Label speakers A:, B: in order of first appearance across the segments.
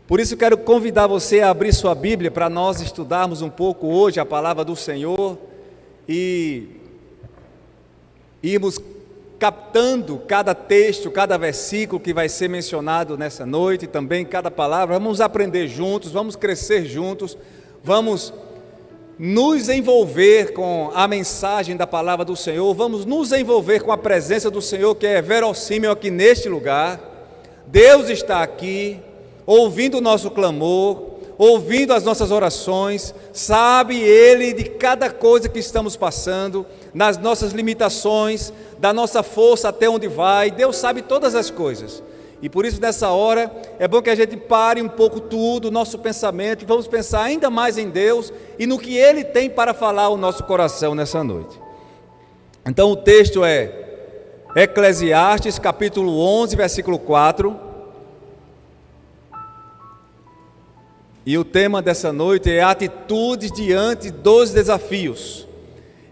A: Por isso quero convidar você a abrir sua Bíblia para nós estudarmos um pouco hoje a palavra do Senhor e irmos captando cada texto, cada versículo que vai ser mencionado nessa noite, também cada palavra. Vamos aprender juntos, vamos crescer juntos, vamos nos envolver com a mensagem da palavra do Senhor, vamos nos envolver com a presença do Senhor, que é verossímil aqui neste lugar. Deus está aqui, ouvindo o nosso clamor, ouvindo as nossas orações, sabe Ele de cada coisa que estamos passando, nas nossas limitações, da nossa força até onde vai. Deus sabe todas as coisas, e por isso nessa hora é bom que a gente pare um pouco tudo, o nosso pensamento, e vamos pensar ainda mais em Deus e no que Ele tem para falar ao nosso coração nessa noite. Então o texto é Eclesiastes capítulo 11, versículo 4, e o tema dessa noite é atitudes diante dos desafios.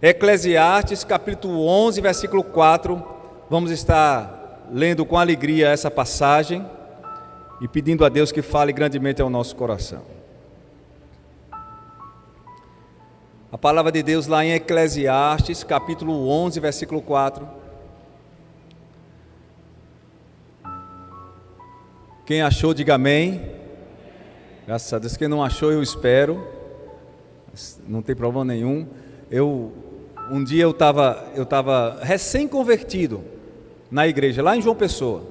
A: Eclesiastes capítulo 11, versículo 4, vamos estar lendo com alegria essa passagem e pedindo a Deus que fale grandemente ao nosso coração. A palavra de Deus lá em Eclesiastes capítulo 11, versículo 4. Quem achou, diga amém. Graças a Deus. Quem não achou, eu espero. Não tem problema nenhum. Um dia eu estava recém-convertido na igreja, lá em João Pessoa.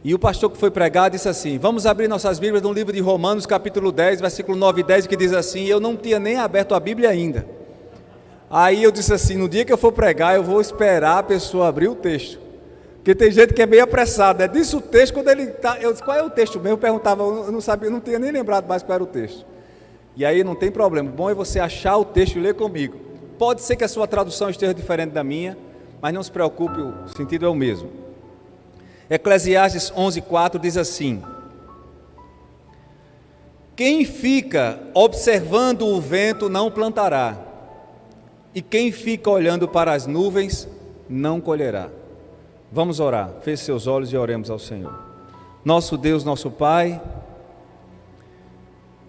A: E o pastor que foi pregar disse assim: vamos abrir nossas Bíblias no livro de Romanos, capítulo 10, versículo 9 e 10, que diz assim. Eu não tinha nem aberto a Bíblia ainda. Aí eu disse assim: no dia que eu for pregar, eu vou esperar a pessoa abrir o texto. Porque tem gente que é meio apressado, né? Disse o texto, quando ele está... Eu disse, qual é o texto mesmo? Eu perguntava, eu não sabia, não tinha nem lembrado mais qual era o texto. E aí não tem problema, o bom é você achar o texto e ler comigo. Pode ser que a sua tradução esteja diferente da minha, mas não se preocupe, o sentido é o mesmo. Eclesiastes 11:4 diz assim: quem fica observando o vento não plantará, e quem fica olhando para as nuvens não colherá. Vamos orar, feche seus olhos e oremos ao Senhor. Nosso Deus, nosso Pai,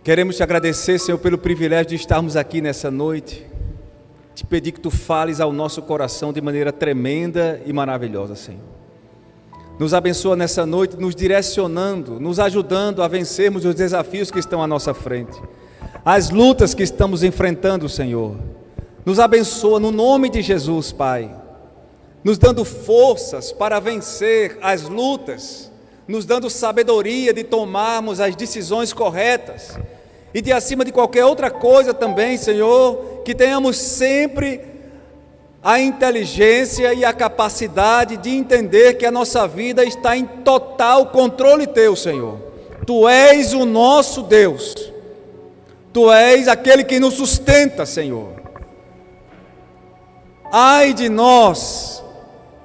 A: queremos te agradecer, Senhor, pelo privilégio de estarmos aqui nessa noite. Te pedir que tu fales ao nosso coração de maneira tremenda e maravilhosa, Senhor. Nos abençoa nessa noite, nos direcionando, nos ajudando a vencermos os desafios que estão à nossa frente, as lutas que estamos enfrentando, Senhor. Nos abençoa no nome de Jesus, Pai, nos dando forças para vencer as lutas, nos dando sabedoria de tomarmos as decisões corretas, e de acima de qualquer outra coisa também, Senhor, que tenhamos sempre a inteligência e a capacidade de entender que a nossa vida está em total controle Teu, Senhor. Tu és o nosso Deus, Tu és aquele que nos sustenta, Senhor. Ai de nós,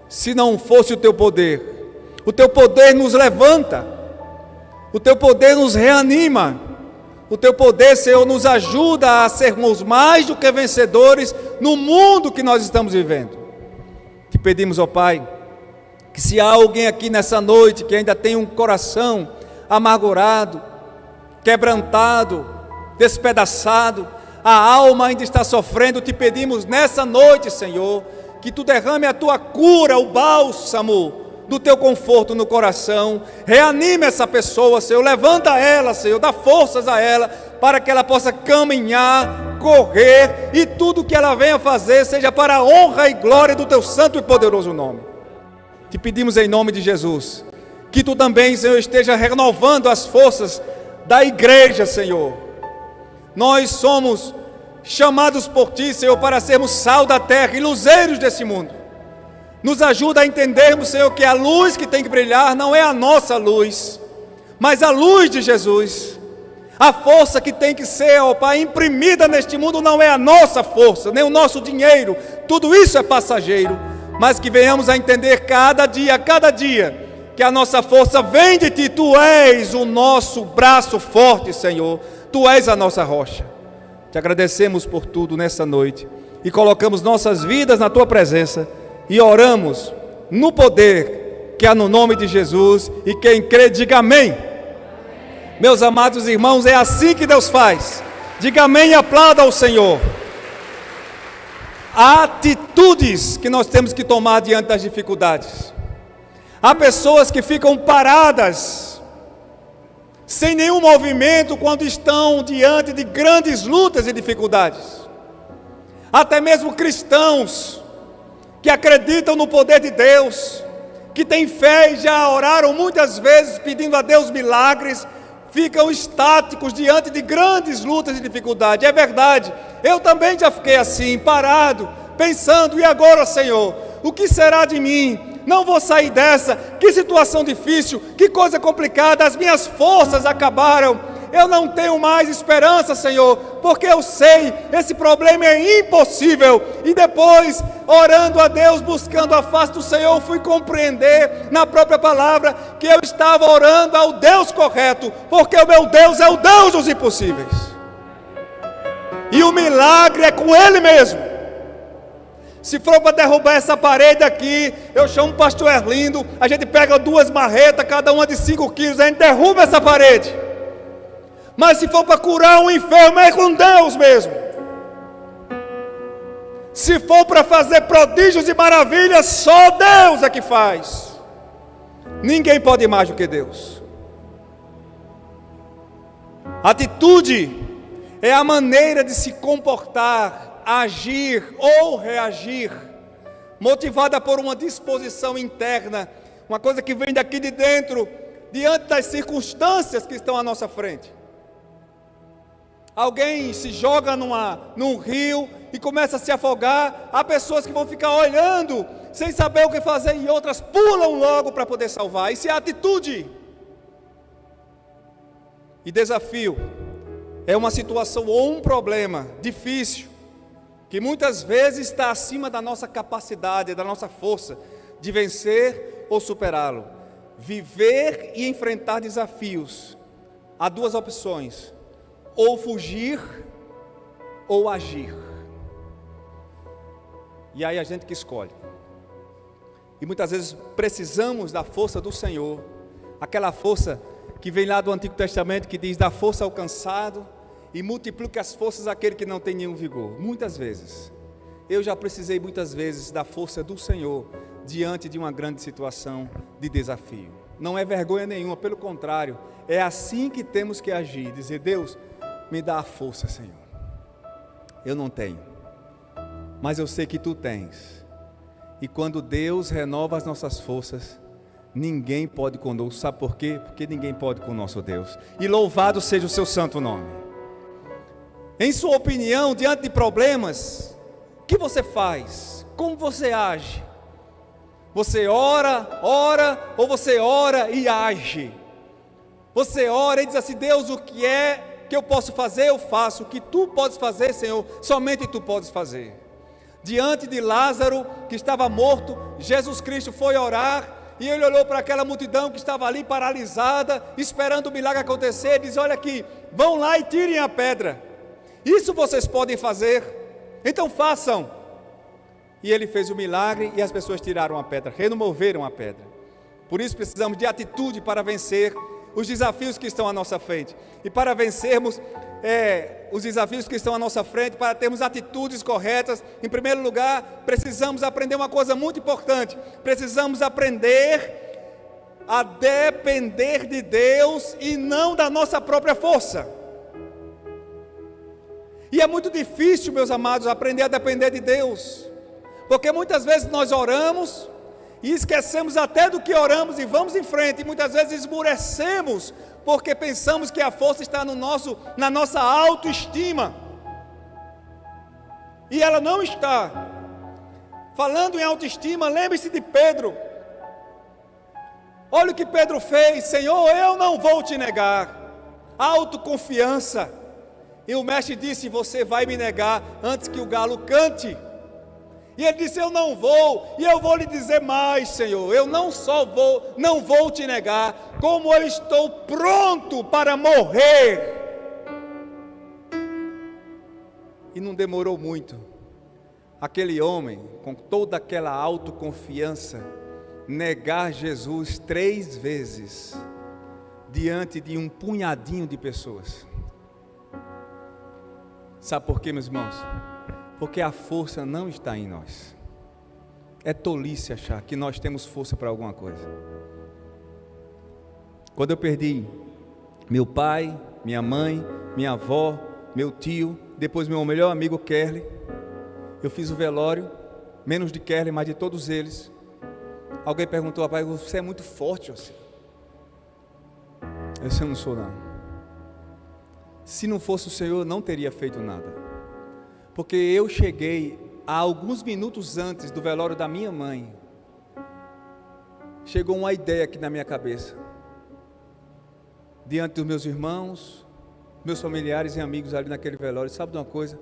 A: se não fosse o Teu poder. O Teu poder nos levanta, o Teu poder nos reanima, o Teu poder, Senhor, nos ajuda a sermos mais do que vencedores no mundo que nós estamos vivendo. Te pedimos, ó Pai, que se há alguém aqui nessa noite que ainda tem um coração amargurado, quebrantado, despedaçado, a alma ainda está sofrendo, te pedimos nessa noite, Senhor, que Tu derrame a Tua cura, o bálsamo do Teu conforto no coração. Reanime essa pessoa, Senhor, levanta ela, Senhor, dá forças a ela, para que ela possa caminhar, correr, e tudo que ela venha fazer, seja para a honra e glória do Teu santo e poderoso nome. Te pedimos em nome de Jesus, que Tu também, Senhor, esteja renovando as forças da igreja, Senhor. Nós somos chamados por Ti, Senhor, para sermos sal da terra e luzeiros desse mundo. Nos ajuda a entendermos, Senhor, que a luz que tem que brilhar não é a nossa luz, mas a luz de Jesus. A força que tem que ser, ó Pai, imprimida neste mundo não é a nossa força, nem o nosso dinheiro, tudo isso é passageiro, mas que venhamos a entender cada dia, que a nossa força vem de Ti. Tu és o nosso braço forte, Senhor, Tu és a nossa rocha. Te agradecemos por tudo nessa noite e colocamos nossas vidas na Tua presença e oramos no poder que há no nome de Jesus, e quem crê diga amém. Meus amados irmãos, é assim que Deus faz. Diga amém e aplauda ao Senhor. Há atitudes que nós temos que tomar diante das dificuldades. Há pessoas que ficam paradas, sem nenhum movimento, quando estão diante de grandes lutas e dificuldades. Até mesmo cristãos que acreditam no poder de Deus, que têm fé e já oraram muitas vezes pedindo a Deus milagres, ficam estáticos diante de grandes lutas e dificuldades. É verdade, eu também já fiquei assim, parado, pensando, e agora, Senhor, o que será de mim? Não vou sair dessa, que situação difícil, que coisa complicada, as minhas forças acabaram, eu não tenho mais esperança, Senhor, porque eu sei, esse problema é impossível. E depois, orando a Deus, buscando a face do Senhor, fui compreender na própria palavra que eu estava orando ao Deus correto, porque o meu Deus é o Deus dos impossíveis, e o milagre é com Ele mesmo. Se for para derrubar essa parede aqui, eu chamo o pastor Erlindo, a gente pega 2 marretas, cada uma de 5 quilos, a gente derruba essa parede. Mas se for para curar um enfermo, é com Deus mesmo. Se for para fazer prodígios e maravilhas, só Deus é que faz. Ninguém pode mais do que Deus. Atitude é a maneira de se comportar, agir ou reagir, motivada por uma disposição interna, uma coisa que vem daqui de dentro, diante das circunstâncias que estão à nossa frente. Alguém se joga num rio e começa a se afogar, há pessoas que vão ficar olhando, sem saber o que fazer, e outras pulam logo para poder salvar. Isso é atitude. E desafio é uma situação ou um problema difícil, que muitas vezes está acima da nossa capacidade, da nossa força, de vencer ou superá-lo. Viver e enfrentar desafios, há 2 opções: ou fugir ou agir. E aí a gente que escolhe. E muitas vezes precisamos da força do Senhor, aquela força que vem lá do Antigo Testamento, que diz: dá força ao cansado e multiplica as forças àquele que não tem nenhum vigor. Muitas vezes, eu já precisei muitas vezes da força do Senhor diante de uma grande situação de desafio. Não é vergonha nenhuma, pelo contrário, é assim que temos que agir, dizer: Deus, me dá a força, Senhor. Eu não tenho, mas eu sei que Tu tens. E quando Deus renova as nossas forças, ninguém pode conosco. Sabe por quê? Porque ninguém pode com o nosso Deus. E louvado seja o Seu santo nome. Em sua opinião, diante de problemas, o que você faz? Como você age? Você ora, ou você ora e age? Você ora e diz assim: Deus, o que é que eu posso fazer, eu faço. O que Tu podes fazer, Senhor, somente Tu podes fazer. Diante de Lázaro, que estava morto, Jesus Cristo foi orar, e Ele olhou para aquela multidão que estava ali paralisada, esperando o milagre acontecer, e diz: olha aqui, vão lá e tirem a pedra. Isso vocês podem fazer, então façam. E Ele fez o milagre, e as pessoas tiraram a pedra, removeram a pedra. Por isso precisamos de atitude para vencer os desafios que estão à nossa frente. E para vencermos os desafios que estão à nossa frente, para termos atitudes corretas, em primeiro lugar, precisamos aprender uma coisa muito importante. Precisamos aprender a depender de Deus e não da nossa própria força. E é muito difícil, meus amados, aprender a depender de Deus, porque muitas vezes nós oramos e esquecemos até do que oramos e vamos em frente, e muitas vezes esmurecemos, porque pensamos que a força está na nossa autoestima, e ela não está. Falando em autoestima, lembre-se de Pedro. Olha o que Pedro fez: Senhor, eu não vou te negar. Autoconfiança. E o mestre disse: você vai me negar antes que o galo cante. E ele disse: eu não vou, e eu vou lhe dizer mais, Senhor, eu não vou te negar, como eu estou pronto para morrer. E não demorou muito, aquele homem, com toda aquela autoconfiança, negar Jesus 3 vezes, diante de um punhadinho de pessoas. Sabe por quê, meus irmãos? Porque a força não está em nós. É tolice achar que nós temos força para alguma coisa. Quando eu perdi meu pai, minha mãe, minha avó, meu tio, depois meu melhor amigo Kerley, eu fiz o velório, menos de Kerley, mas de todos eles. Alguém perguntou: rapaz, você é muito forte, você. Eu disse: eu não sou não. Se não fosse o Senhor, eu não teria feito nada. Porque eu cheguei há alguns minutos antes do velório da minha mãe. Chegou uma ideia aqui na minha cabeça. Diante dos meus irmãos, meus familiares e amigos ali naquele velório. Sabe de uma coisa?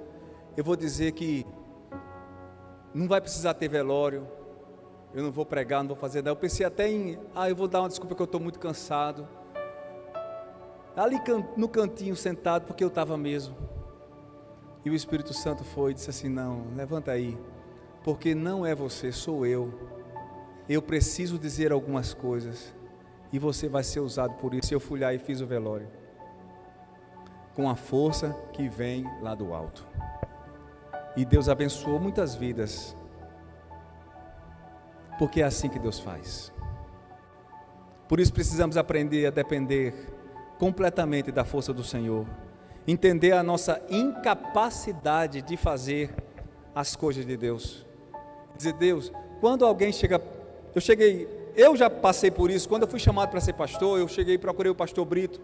A: Eu vou dizer que não vai precisar ter velório. Eu não vou pregar, não vou fazer nada. Eu pensei até em, eu vou dar uma desculpa que eu estou muito cansado. Ali no cantinho sentado, porque eu estava mesmo. E o Espírito Santo foi e disse assim: não, levanta aí, porque não é você, sou eu. Eu preciso dizer algumas coisas e você vai ser usado por isso. Eu fui lá e fiz o velório, com a força que vem lá do alto. E Deus abençoou muitas vidas, porque é assim que Deus faz. Por isso precisamos aprender a depender completamente da força do Senhor, entender a nossa incapacidade de fazer as coisas de Deus. Dizer: Deus, quando alguém chega, eu já passei por isso. Quando eu fui chamado para ser pastor, eu cheguei e procurei o pastor Brito,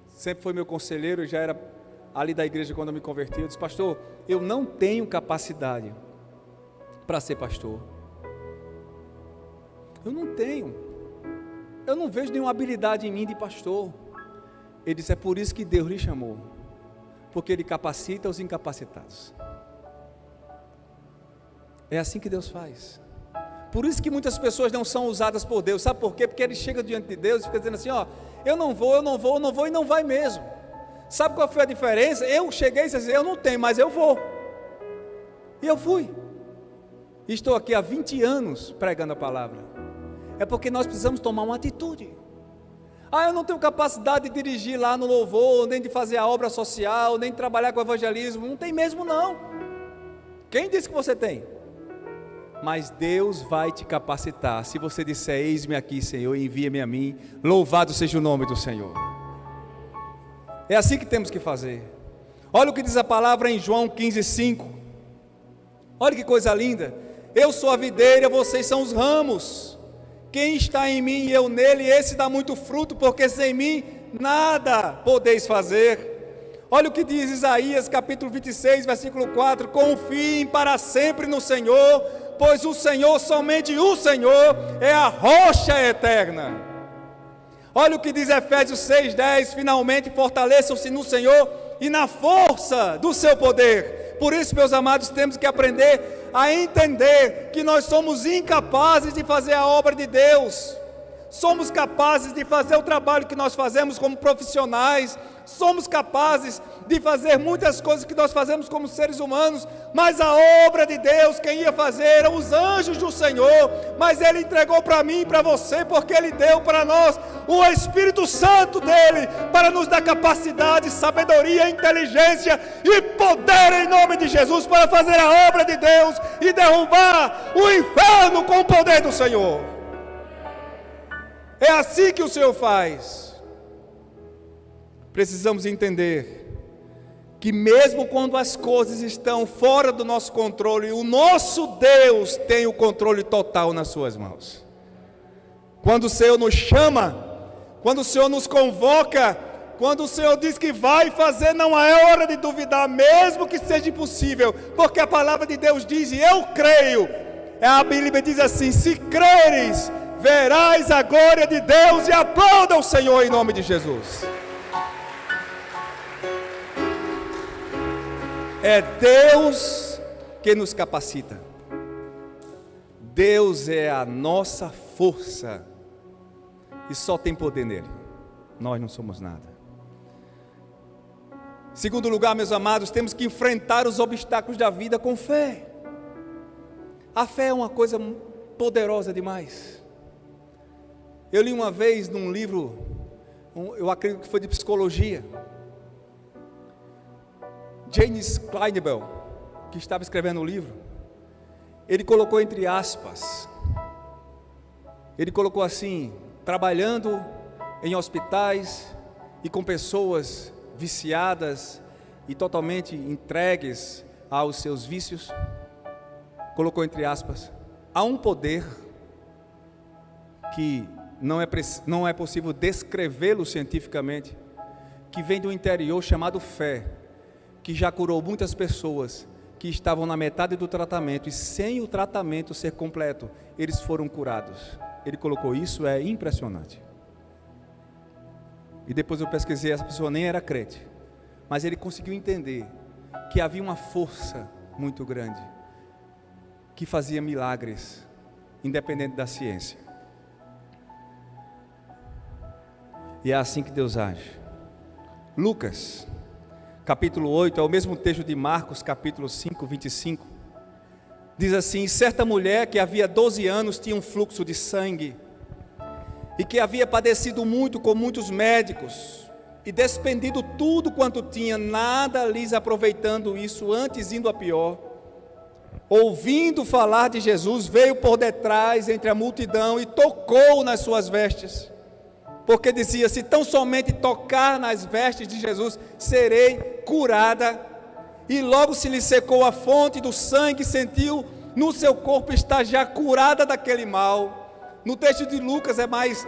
A: sempre foi meu conselheiro, já era ali da igreja quando eu me converti. Eu disse: pastor, eu não tenho capacidade para ser pastor, eu não tenho. Eu não vejo nenhuma habilidade em mim de pastor. Ele disse: é por isso que Deus lhe chamou, porque Ele capacita os incapacitados. É assim que Deus faz. Por isso que muitas pessoas não são usadas por Deus. Sabe por quê? Porque ele chega diante de Deus e fica dizendo assim: eu não vou e não vai mesmo. Sabe qual foi a diferença? Eu cheguei e disse assim: eu não tenho, mas eu vou. E eu fui. E estou aqui há 20 anos pregando a palavra. É porque nós precisamos tomar uma atitude. Eu não tenho capacidade de dirigir lá no louvor, nem de fazer a obra social, nem de trabalhar com o evangelismo. Não tem mesmo não. Quem disse que você tem? Mas Deus vai te capacitar. Se você disser: eis-me aqui, Senhor, envia-me a mim. Louvado seja o nome do Senhor. É assim que temos que fazer. Olha o que diz a palavra em João 15:5. Olha que coisa linda. Eu sou a videira, vocês são os ramos. Quem está em mim e eu nele, esse dá muito fruto, porque sem mim nada podeis fazer. Olha o que diz Isaías capítulo 26, versículo 4: confiem para sempre no Senhor, pois o Senhor, somente o Senhor, é a rocha eterna. Olha o que diz Efésios 6:10: finalmente fortaleçam-se no Senhor e na força do seu poder. Por isso, meus amados, temos que aprender a entender que nós somos incapazes de fazer a obra de Deus. Somos capazes de fazer o trabalho que nós fazemos como profissionais, somos capazes de fazer muitas coisas que nós fazemos como seres humanos, mas a obra de Deus, quem ia fazer eram os anjos do Senhor, mas Ele entregou para mim e para você, porque Ele deu para nós o Espírito Santo dEle, para nos dar capacidade, sabedoria, inteligência e poder em nome de Jesus, para fazer a obra de Deus e derrubar o inferno com o poder do Senhor. É assim que o Senhor faz. Precisamos entender que mesmo quando as coisas estão fora do nosso controle, o nosso Deus tem o controle total nas suas mãos. Quando o Senhor nos chama, quando o Senhor nos convoca, quando o Senhor diz que vai fazer, não é hora de duvidar, mesmo que seja impossível, porque a palavra de Deus diz, e eu creio, a Bíblia diz assim: se creres, verás a glória de Deus, e aplauda o Senhor em nome de Jesus. É Deus que nos capacita. Deus é a nossa força e só tem poder nele. Nós não somos nada. Segundo lugar, meus amados, temos que enfrentar os obstáculos da vida com fé. A fé é uma coisa poderosa demais. Eu li uma vez num livro, eu acredito que foi de psicologia, James Kleinebel, que estava escrevendo o livro, ele colocou entre aspas, ele colocou assim: trabalhando em hospitais e com pessoas viciadas e totalmente entregues aos seus vícios, colocou entre aspas, há um poder que não é possível descrevê-lo cientificamente, que vem do interior, chamado fé, que já curou muitas pessoas que estavam na metade do tratamento, e sem o tratamento ser completo, eles foram curados. Ele colocou isso, é impressionante. E depois eu pesquisei, essa pessoa nem era crente, mas ele conseguiu entender que havia uma força muito grande, que fazia milagres, independente da ciência. E é assim que Deus age. Lucas, capítulo 8, é o mesmo texto de Marcos, capítulo 5, 25. Diz assim: certa mulher que havia 12 anos tinha um fluxo de sangue, e que havia padecido muito com muitos médicos, e despendido tudo quanto tinha, nada lhes aproveitando isso, antes indo a pior. Ouvindo falar de Jesus, veio por detrás entre a multidão e tocou nas suas vestes, porque dizia: se tão somente tocar nas vestes de Jesus, serei curada. E logo se lhe secou a fonte do sangue, sentiu no seu corpo estar já curada daquele mal. No texto de Lucas é mais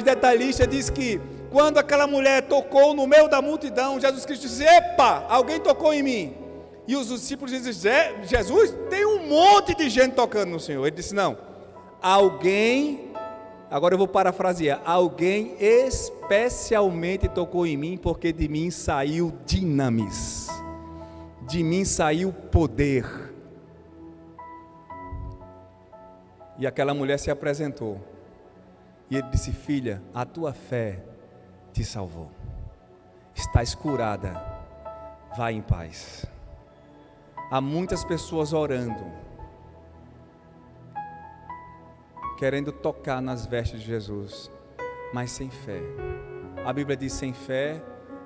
A: detalhista, diz que quando aquela mulher tocou no meio da multidão, Jesus Cristo disse: epa, alguém tocou em mim. E os discípulos dizem: Jesus, tem um monte de gente tocando no Senhor. Ele disse: não, alguém, agora eu vou parafrasear, alguém especialmente tocou em mim, porque de mim saiu dinamis, de mim saiu poder. E aquela mulher se apresentou, e ele disse: filha, a tua fé te salvou, estás curada, vai em paz. Há muitas pessoas orando, querendo tocar nas vestes de Jesus, mas sem fé. A Bíblia diz: sem fé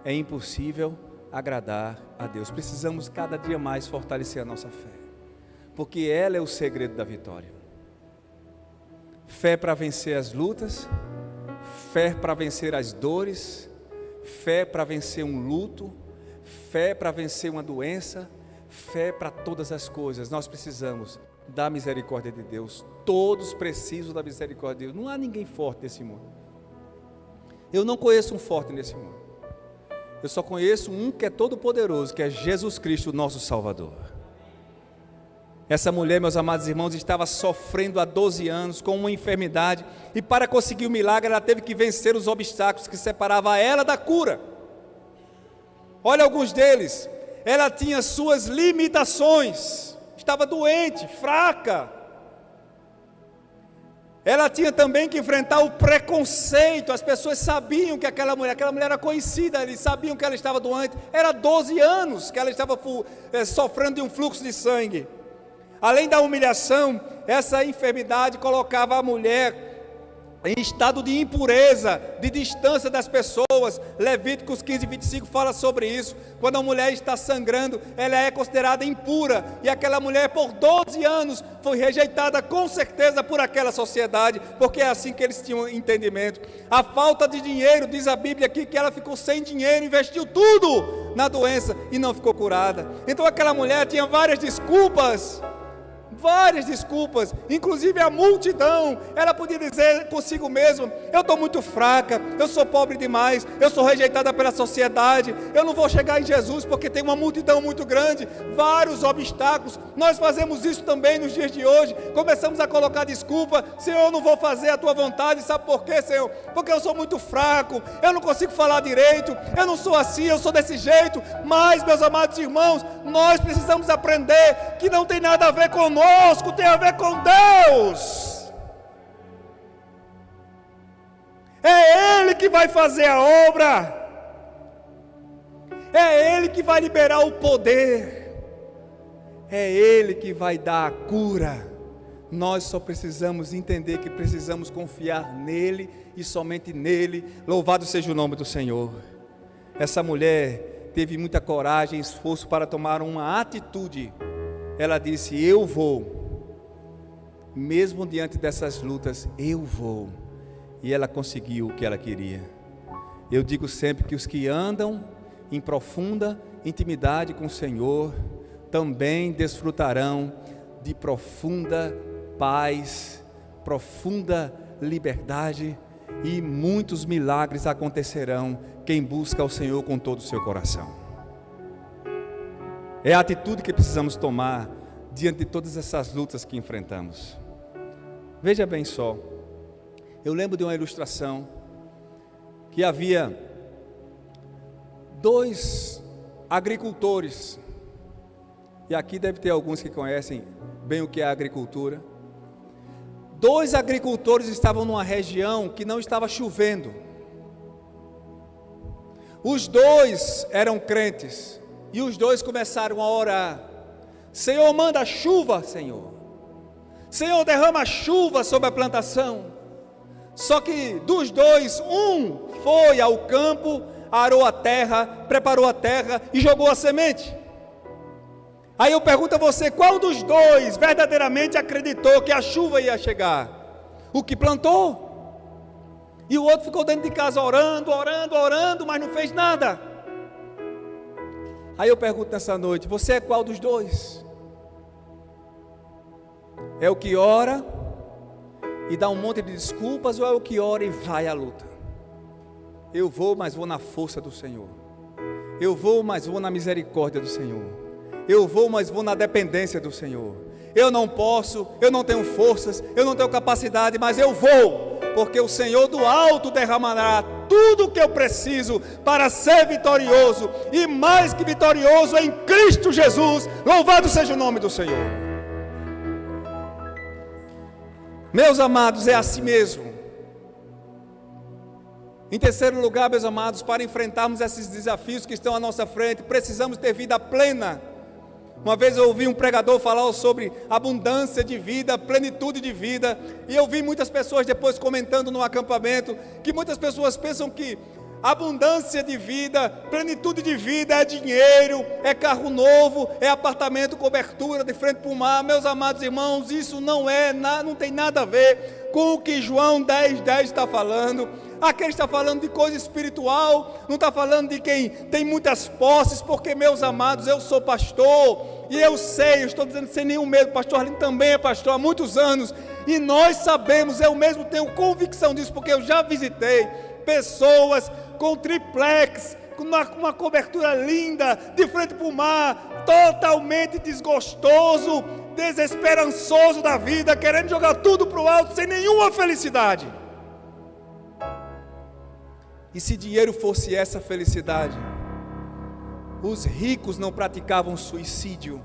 A: é impossível agradar a Deus. Precisamos cada dia mais fortalecer a nossa fé, porque ela é o segredo da vitória. Fé para vencer as lutas, fé para vencer as dores, fé para vencer um luto, fé para vencer uma doença, fé para todas as coisas. Nós precisamos da misericórdia de Deus. Todos precisam da misericórdia de Deus. Não há ninguém forte nesse mundo. Eu não conheço um forte nesse mundo. Eu só conheço um que é todo poderoso, que é Jesus Cristo, nosso Salvador. Essa mulher, meus amados irmãos, estava sofrendo há 12 anos com uma enfermidade, e para conseguir o milagre ela teve que vencer os obstáculos que separavam ela da cura. Olha alguns deles. Ela tinha suas limitações, estava doente, fraca. Ela tinha também que enfrentar o preconceito. As pessoas sabiam que aquela mulher era conhecida, eles sabiam que ela estava doente. Era 12 anos que ela estava sofrendo de um fluxo de sangue. Além da humilhação, essa enfermidade colocava a mulher em estado de impureza, de distância das pessoas. Levíticos 15, 25 fala sobre isso. Quando a mulher está sangrando, ela é considerada impura, e aquela mulher por 12 anos foi rejeitada com certeza por aquela sociedade, porque é assim que eles tinham entendimento. A falta de dinheiro, diz a Bíblia aqui, que ela ficou sem dinheiro, investiu tudo na doença e não ficou curada. Então aquela mulher tinha várias desculpas, inclusive a multidão. Ela podia dizer consigo mesma: eu estou muito fraca, eu sou pobre demais, eu sou rejeitada pela sociedade, eu não vou chegar em Jesus porque tem uma multidão muito grande, vários obstáculos. Nós fazemos isso também nos dias de hoje, começamos a colocar desculpa: Senhor, eu não vou fazer a tua vontade. Sabe por quê, Senhor? Porque eu sou muito fraco, eu não consigo falar direito, eu não sou assim, eu sou desse jeito. Mas, meus amados irmãos, nós precisamos aprender que não tem nada a ver conosco, tem a ver com Deus. É Ele que vai fazer a obra, é Ele que vai liberar o poder, é Ele que vai dar a cura. Nós só precisamos entender que precisamos confiar nele e somente nele. Louvado seja o nome do Senhor. Essa mulher teve muita coragem e esforço para tomar uma atitude. Ela disse: eu vou, mesmo diante dessas lutas, eu vou. E ela conseguiu o que ela queria. Eu digo sempre que os que andam em profunda intimidade com o Senhor também desfrutarão de profunda paz, profunda liberdade, e muitos milagres acontecerão quem busca o Senhor com todo o seu coração. É a atitude que precisamos tomar diante de todas essas lutas que enfrentamos. Veja bem só, eu lembro de uma ilustração que havia 2 agricultores, e aqui deve ter alguns que conhecem bem o que é a agricultura. 2 agricultores estavam numa região que não estava chovendo. Os 2 eram crentes, e os 2 começaram a orar: Senhor, manda chuva, Senhor. Senhor, derrama chuva sobre a plantação. Só que dos 2, um foi ao campo, arou a terra, preparou a terra e jogou a semente. Aí eu pergunto a você: qual dos 2 verdadeiramente acreditou que a chuva ia chegar? O que plantou. E o outro ficou dentro de casa orando, mas não fez nada. Aí eu pergunto nessa noite: você é qual dos 2? É o que ora e dá um monte de desculpas, ou é o que ora e vai à luta? Eu vou, mas vou na força do Senhor. Eu vou, mas vou na misericórdia do Senhor. Eu vou, mas vou na dependência do Senhor. Eu não posso, eu não tenho forças, eu não tenho capacidade, mas eu vou, porque o Senhor do alto derramará tudo o que eu preciso para ser vitorioso, e mais que vitorioso em Cristo Jesus. Louvado seja o nome do Senhor. Meus amados, é assim mesmo. Em terceiro lugar, meus amados, para enfrentarmos esses desafios que estão à nossa frente, precisamos ter vida plena. Uma vez eu ouvi um pregador falar sobre abundância de vida, plenitude de vida, e eu vi muitas pessoas depois comentando no acampamento, que muitas pessoas pensam que abundância de vida, plenitude de vida é dinheiro, é carro novo, é apartamento, cobertura de frente para o mar. Meus amados irmãos, isso não tem nada a ver com o que João 10:10 está falando. Aqui ele está falando de coisa espiritual, não está falando de quem tem muitas posses, porque, meus amados, eu sou pastor, e eu sei, eu estou dizendo sem nenhum medo, pastor Arlindo também é pastor há muitos anos, e nós sabemos, eu mesmo tenho convicção disso, porque eu já visitei pessoas com triplex, com uma cobertura linda, de frente para o mar, totalmente desgostoso, desesperançoso da vida, querendo jogar tudo para o alto, sem nenhuma felicidade. E se dinheiro fosse essa felicidade, os ricos não praticavam suicídio,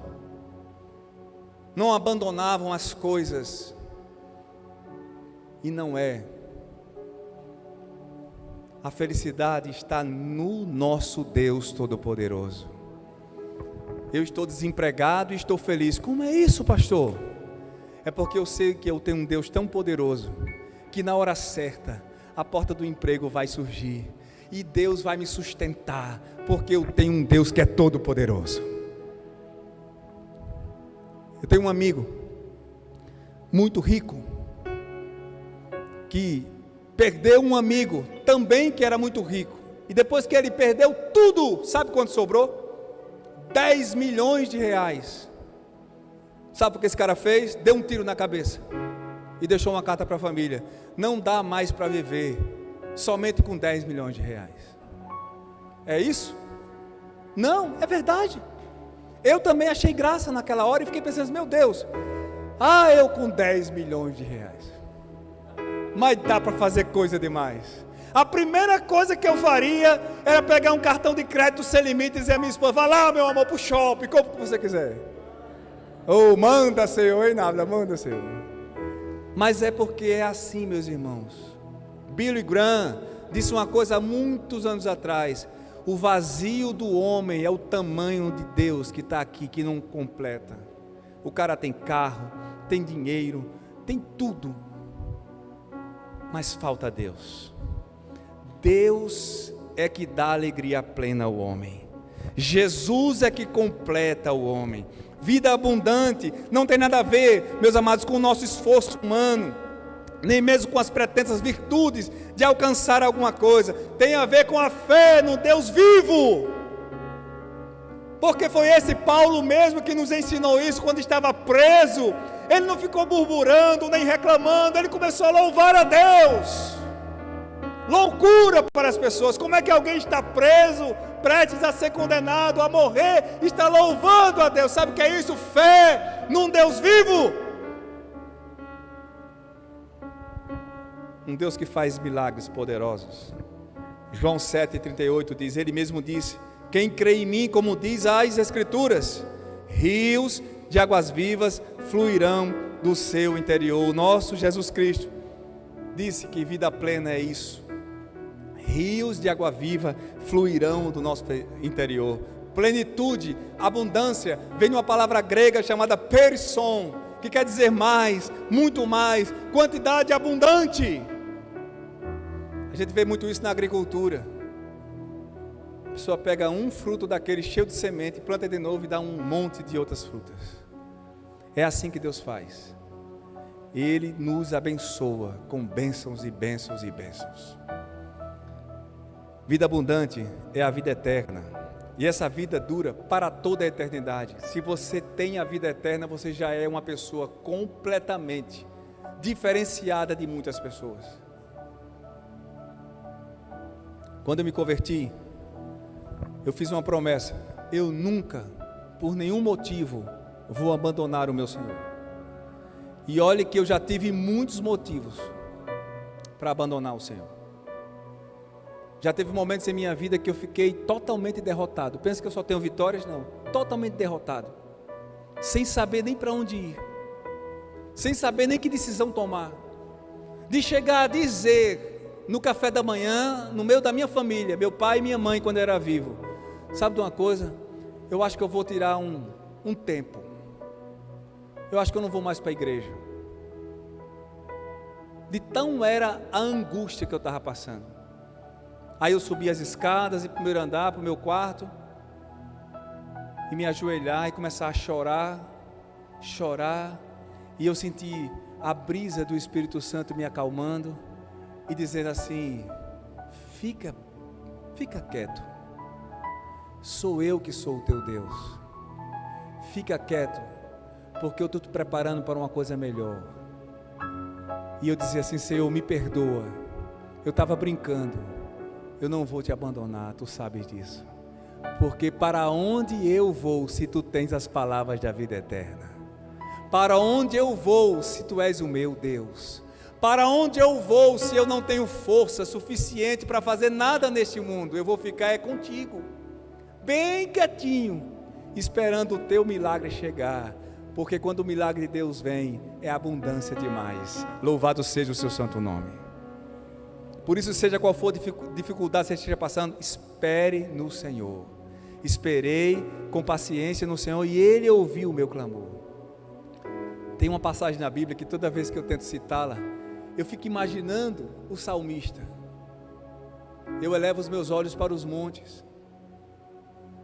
A: não abandonavam as coisas, e não é. A felicidade está no nosso Deus Todo-Poderoso. Eu estou desempregado e estou feliz. Como é isso, pastor? É porque eu sei que eu tenho um Deus tão poderoso, que na hora certa, a porta do emprego vai surgir, e Deus vai me sustentar, porque eu tenho um Deus que é todo poderoso. Eu tenho um amigo muito rico, que perdeu um amigo também que era muito rico, e depois que ele perdeu tudo, sabe quanto sobrou? 10 milhões de reais. Sabe o que esse cara fez? Deu um tiro na cabeça e deixou uma carta para a família: não dá mais para viver somente com 10 milhões de reais. É isso? Não, é verdade. Eu também achei graça naquela hora e fiquei pensando: meu Deus, eu com 10 milhões de reais, mas dá para fazer coisa demais. A primeira coisa que eu faria era pegar um cartão de crédito sem limite e dizer à minha esposa: vai lá, meu amor, para o shopping, compra o que você quiser. Manda, Senhor, nada, manda, Senhor. Mas é porque é assim, meus irmãos. Billy Graham disse uma coisa há muitos anos atrás: o vazio do homem é o tamanho de Deus que está aqui, que não completa. O cara tem carro, tem dinheiro, tem tudo, mas falta Deus. Deus é que dá alegria plena ao homem. Jesus é que completa o homem. Vida abundante não tem nada a ver, meus amados, com o nosso esforço humano, nem mesmo com as pretensas virtudes de alcançar alguma coisa. Tem a ver com a fé no Deus vivo. Porque foi esse Paulo mesmo que nos ensinou isso quando estava preso. Ele não ficou murmurando, nem reclamando, ele começou a louvar a Deus. Loucura para as pessoas. Como é que alguém está preso, prestes a ser condenado, a morrer, está louvando a Deus? Sabe o que é isso? Fé num Deus vivo. Um Deus que faz milagres poderosos. João 7,38 diz, ele mesmo disse: quem crê em mim, como diz as Escrituras, rios de águas vivas fluirão do seu interior. O nosso Jesus Cristo disse que vida plena é isso. Rios de água viva fluirão do nosso interior. Plenitude, abundância, vem de uma palavra grega chamada perisson, que quer dizer mais, muito mais, quantidade abundante. A gente vê muito isso na agricultura. A pessoa pega um fruto daquele cheio de semente, planta de novo e dá um monte de outras frutas. É assim que Deus faz. Ele nos abençoa com bênçãos e bênçãos e bênçãos. Vida abundante é a vida eterna. E essa vida dura para toda a eternidade. Se você tem a vida eterna, você já é uma pessoa completamente diferenciada de muitas pessoas. Quando eu me converti, eu fiz uma promessa: eu nunca, por nenhum motivo, vou abandonar o meu Senhor. E olhe que eu já tive muitos motivos para abandonar o Senhor. Já teve momentos em minha vida que eu fiquei totalmente derrotado. Pensa que eu só tenho vitórias? Não, totalmente derrotado, sem saber nem para onde ir, sem saber nem que decisão tomar, de chegar a dizer no café da manhã, no meio da minha família, meu pai e minha mãe quando eu era vivo: sabe de uma coisa? Eu acho que eu vou tirar um tempo, eu acho que eu não vou mais para a igreja. De tão era a angústia que eu estava passando. Aí eu subi as escadas e primeiro andar para o meu quarto e me ajoelhar e começar a chorar, e eu senti a brisa do Espírito Santo me acalmando e dizendo assim: fica quieto, sou eu que sou o teu Deus, fica quieto, porque eu estou te preparando para uma coisa melhor. E eu dizia assim: Senhor, me perdoa, eu estava brincando, eu não vou te abandonar, tu sabes disso, porque para onde eu vou se tu tens as palavras da vida eterna? Para onde eu vou se tu és o meu Deus? Para onde eu vou se eu não tenho força suficiente para fazer nada neste mundo? Eu vou ficar contigo, bem quietinho, esperando o teu milagre chegar, porque quando o milagre de Deus vem, é abundância demais. Louvado seja o seu santo nome. Por isso, seja qual for a dificuldade que você esteja passando, espere no Senhor. Esperei com paciência no Senhor e Ele ouviu o meu clamor. Tem uma passagem na Bíblia que toda vez que eu tento citá-la, eu fico imaginando o salmista. Eu elevo os meus olhos para os montes.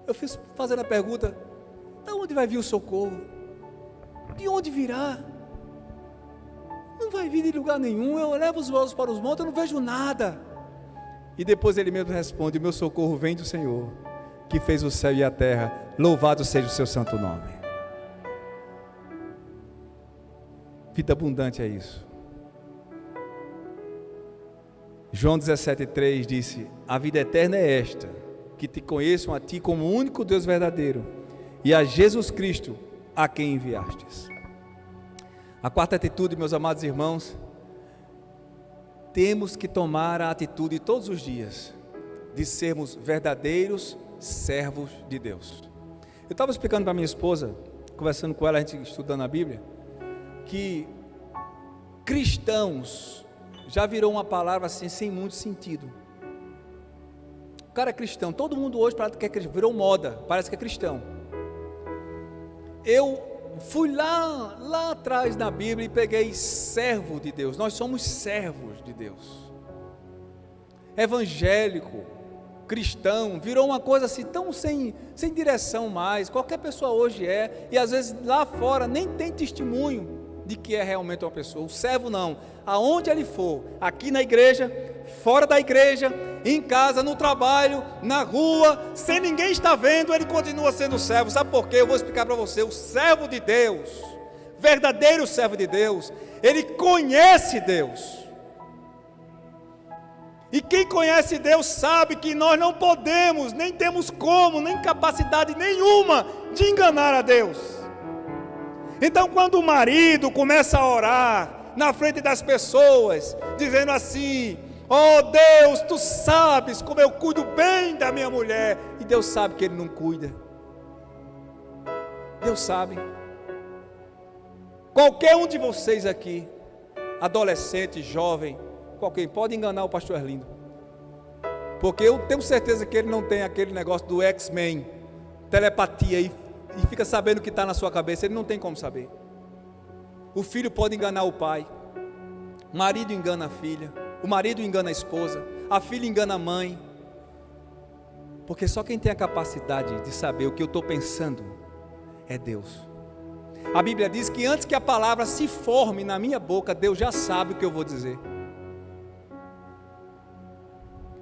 A: Eu fiz fazendo a pergunta: de onde vai vir o socorro? De onde virá? Não vai vir de lugar nenhum. Eu levo os olhos para os montes, eu não vejo nada. E depois ele mesmo responde: o meu socorro vem do Senhor, que fez o céu e a terra. Louvado seja o seu santo nome. Vida abundante é isso. João 17,3 disse: a vida eterna é esta, que te conheçam a ti como o único Deus verdadeiro, e a Jesus Cristo a quem enviastes. A quarta atitude, meus amados irmãos, temos que tomar a atitude todos os dias de sermos verdadeiros servos de Deus. Eu estava explicando para minha esposa, conversando com ela, a gente estudando a Bíblia, que cristãos já virou uma palavra assim sem muito sentido. O cara é cristão, todo mundo hoje parece que é cristão, virou moda, parece que é cristão. Eu fui lá atrás na Bíblia e peguei servo de Deus. Nós somos servos de Deus. Evangélico, cristão, virou uma coisa assim tão sem direção mais. Qualquer pessoa hoje é, e às vezes lá fora nem tem testemunho de que é realmente uma pessoa. O servo não, aonde ele for, aqui na igreja, fora da igreja, em casa, no trabalho, na rua, sem ninguém estar vendo, ele continua sendo servo. Sabe por quê? Eu vou explicar para você. O servo de Deus, verdadeiro servo de Deus, ele conhece Deus. E quem conhece Deus sabe que nós não podemos, nem temos como, nem capacidade nenhuma de enganar a Deus. Então quando o marido começa a orar na frente das pessoas, dizendo assim: oh Deus, tu sabes como eu cuido bem da minha mulher, e Deus sabe que ele não cuida. Deus sabe. Qualquer um de vocês aqui, adolescente, jovem, qualquer, pode enganar o pastor Erlindo, porque eu tenho certeza que ele não tem aquele negócio do X-Men, telepatia, e fica sabendo o que está na sua cabeça. Ele não tem como saber. O filho pode enganar o pai, o marido engana a filha, o marido engana a esposa, a filha engana a mãe, porque só quem tem a capacidade de saber o que eu estou pensando é Deus. A Bíblia diz que antes que a palavra se forme na minha boca, Deus já sabe o que eu vou dizer.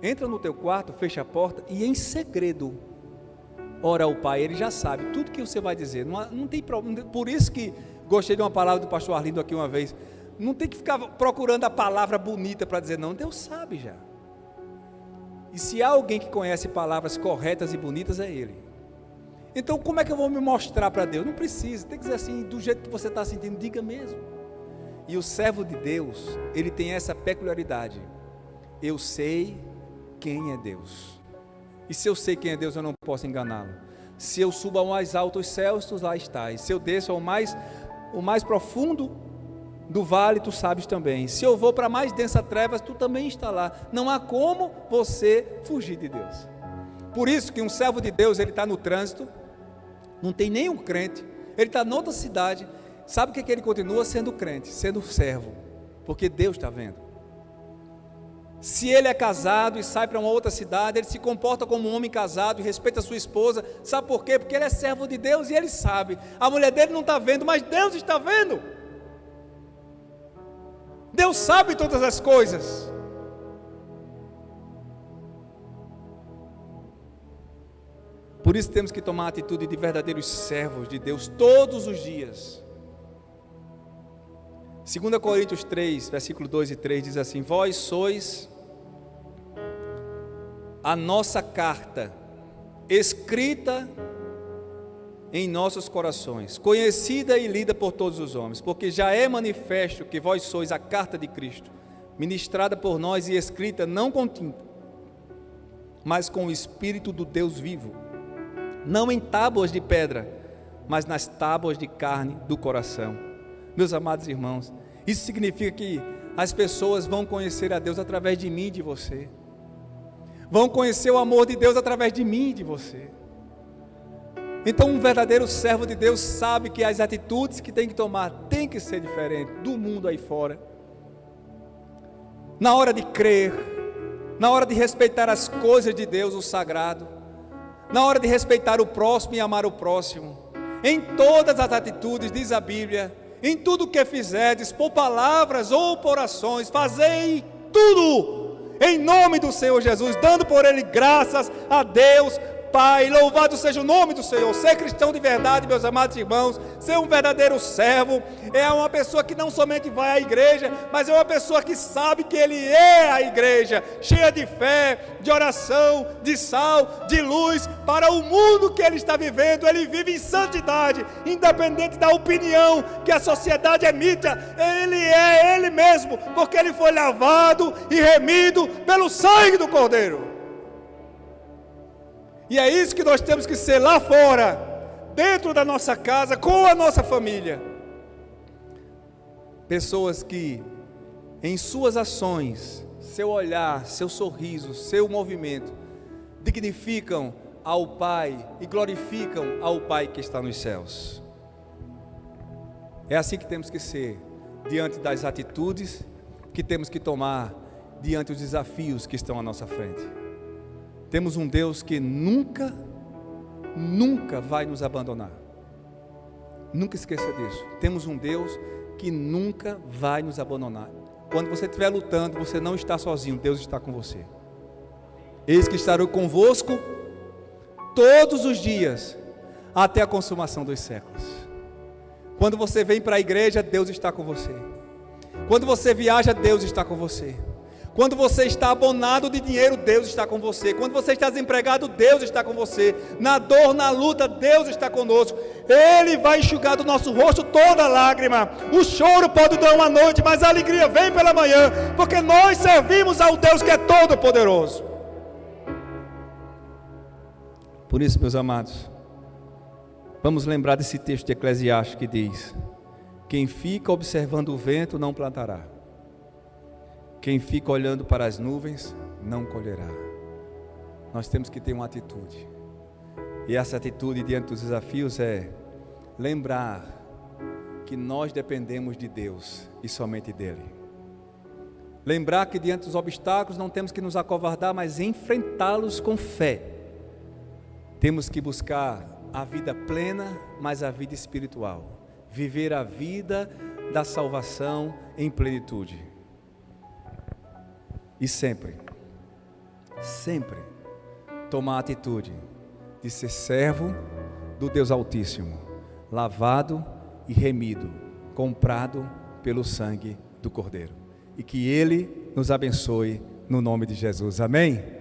A: Entra no teu quarto, fecha a porta e em segredo ora ao Pai. Ele já sabe tudo que você vai dizer. Não tem problema. Por isso que gostei de uma palavra do pastor Arlindo aqui uma vez. Não tem que ficar procurando a palavra bonita para dizer não. Deus sabe já. E se há alguém que conhece palavras corretas e bonitas, é Ele. Então como é que eu vou me mostrar para Deus? Não precisa. Tem que dizer assim, do jeito que você está sentindo, diga mesmo. E o servo de Deus, ele tem essa peculiaridade. Eu sei quem é Deus. E se eu sei quem é Deus, eu não posso enganá-lo. Se eu subo ao mais alto dos céus, tu lá estás. Se eu desço ao mais profundo do vale, tu sabes também. Se eu vou para a mais densa trevas, tu também está lá. Não há como você fugir de Deus. Por isso que um servo de Deus, ele está no trânsito, não tem nenhum crente, ele está noutra cidade, sabe o que ele continua sendo crente, sendo servo, porque Deus está vendo. Se ele é casado e sai para uma outra cidade, ele se comporta como um homem casado e respeita a sua esposa. Sabe por quê? Porque ele é servo de Deus e ele sabe. A mulher dele não está vendo, mas Deus está vendo. Deus sabe todas as coisas. Por isso temos que tomar a atitude de verdadeiros servos de Deus todos os dias. 2 Coríntios 3, versículo 2 e 3 diz assim: vós sois a nossa carta, escrita em nossos corações, conhecida e lida por todos os homens, porque já é manifesto que vós sois a carta de Cristo, ministrada por nós e escrita não com tinta, mas com o Espírito do Deus vivo, não em tábuas de pedra, mas nas tábuas de carne do coração. Meus amados irmãos, isso significa que as pessoas vão conhecer a Deus através de mim e de você, vão conhecer o amor de Deus através de mim e de você. Então um verdadeiro servo de Deus sabe que as atitudes que tem que tomar tem que ser diferentes do mundo aí fora. Na hora de crer, na hora de respeitar as coisas de Deus, o sagrado, na hora de respeitar o próximo e amar o próximo, em todas as atitudes, diz a Bíblia, em tudo o que fizerdes, por palavras ou por ações, fazei tudo em nome do Senhor Jesus, dando por Ele graças a Deus Pai. Louvado seja o nome do Senhor. Ser cristão de verdade, meus amados irmãos, ser um verdadeiro servo, é uma pessoa que não somente vai à igreja, mas é uma pessoa que sabe que Ele é a igreja, cheia de fé, de oração, de sal, de luz, para o mundo que ele está vivendo. Ele vive em santidade, independente da opinião que a sociedade emita. Ele é Ele mesmo, porque Ele foi lavado e remido pelo sangue do Cordeiro. E é isso que nós temos que ser lá fora, dentro da nossa casa, com a nossa família. Pessoas que, em suas ações, seu olhar, seu sorriso, seu movimento, dignificam ao Pai e glorificam ao Pai que está nos céus. É assim que temos que ser, diante das atitudes que temos que tomar, diante dos desafios que estão à nossa frente. Temos um Deus que nunca vai nos abandonar. Nunca esqueça disso. Temos um Deus que nunca vai nos abandonar. Quando você estiver lutando, você não está sozinho, Deus está com você. Eis que estarei convosco todos os dias, até a consumação dos séculos. Quando você vem para a igreja, Deus está com você. Quando você viaja, Deus está com você. Quando você está abonado de dinheiro, Deus está com você. Quando você está desempregado, Deus está com você. Na dor, na luta, Deus está conosco. Ele vai enxugar do nosso rosto toda lágrima. O choro pode durar uma noite, mas a alegria vem pela manhã, porque nós servimos ao Deus que é todo poderoso. Por isso, meus amados, vamos lembrar desse texto de Eclesiastes que diz: quem fica observando o vento não plantará, quem fica olhando para as nuvens não colherá. Nós temos que ter uma atitude, e essa atitude diante dos desafios é lembrar que nós dependemos de Deus e somente dEle. Lembrar que diante dos obstáculos não temos que nos acovardar, mas enfrentá-los com fé. Temos que buscar a vida plena, mas a vida espiritual. Viver a vida da salvação em plenitude. E sempre tomar a atitude de ser servo do Deus Altíssimo, lavado e remido, comprado pelo sangue do Cordeiro. E que Ele nos abençoe no nome de Jesus. Amém?